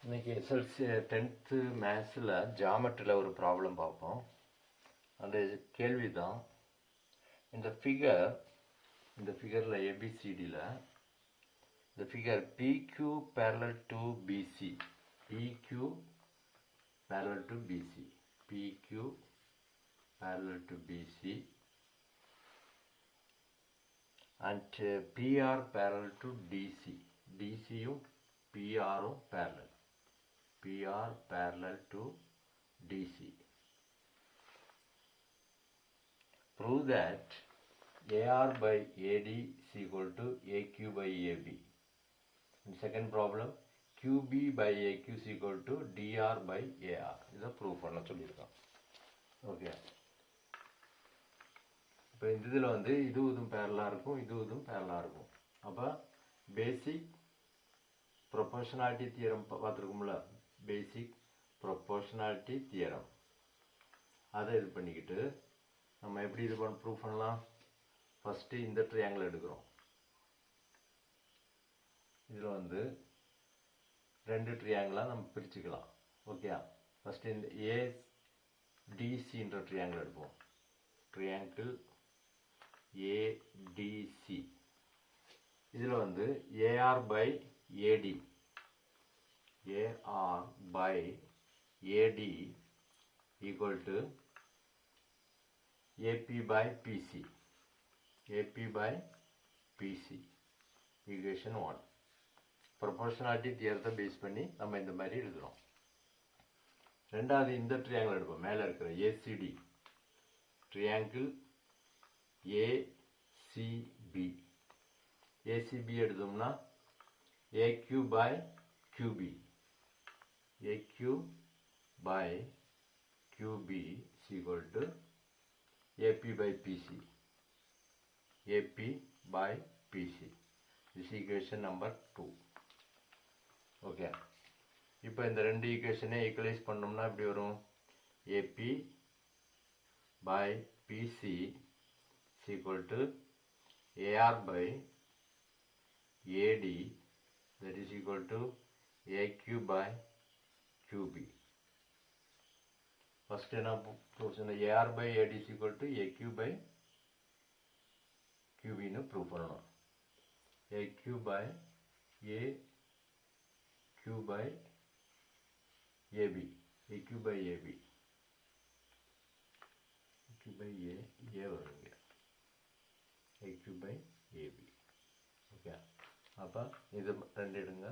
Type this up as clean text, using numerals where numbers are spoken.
இன்னைக்கு SLC 10th மேத்ஸில் ஜாமெட்ரியில் ஒரு problem பார்ப்போம். அந்த கேள்வி தான் இந்த ஃபிகரில் ஏபிசிடியில் இந்த figure PQ parallel to BC, PQ parallel to BC, PQ parallel to BC and PR parallel to DC, DCயும் PRம் parallel, PR parallel to DC. Prove that AR by AD is equal to AQ by AB. In second problem, QB by AQ is equal to DR by AR. இதை prove பண்ண சொல்லியிருக்கோம். Okay, இப்போ இந்த இதில் வந்து இதுவும் பேரலாக இருக்கும், இதுவும் பேரலாக இருக்கும். அப்போ பேசிக் ப்ரொபோர்ஷனாலிட்டி தியரம் பார்த்துருக்கோம்ல, பேசிக் ப்ரொபோர்ஷனாலிட்டி தியரம் அதை இது பண்ணிக்கிட்டு நம்ம எப்படி இது ப்ரூவ் பண்ணலாம். ஃபஸ்ட்டு இந்த ட்ரையாங்கிள் எடுக்கிறோம். இதில் வந்து ரெண்டு ட்ரையாங்கிளாக நம்ம பிரிச்சுக்கலாம். ஓகே, ஃபஸ்ட்டு இந்த ஏடிசின்ற ட்ரையாங்கிள் எடுப்போம். ட்ரையாங்கிள் ஏடிசி, இதில் வந்து AR by AD, AR by AD equal to AB by BC, AB by BC, equation 1. Proportionality தியரத்தை பேஸ் பண்ணி நம்ம இந்த மாதிரி எழுதுகிறோம். ரெண்டாவது இந்த ட்ரையாங்கிள் எடுப்போம். மேலே இருக்கிற ஏசிடி ட்ரையாங்கிள் ஏசிபி, ஏசிபி எடுத்தோம்னா AQ by QB, AQ by QB is equal to AB by BC, AB by BC. This equation number 2. Okay, இப்போ இந்த ரெண்டு ஈக்குவேஷனை ஈக்குவலைஸ் பண்ணோம்னா இப்படி வரும். AB by BC is equal to AR by AD, that is equal to AQ by QB. First என்ன AR by AD is equal to AQ by QB னு prove பண்ணணும். AQ by AQ by AB, AQ by AB, AQ by A வருங்க, AQ by AB. Okay, அப்போ இது ரெண்டு எடுங்க.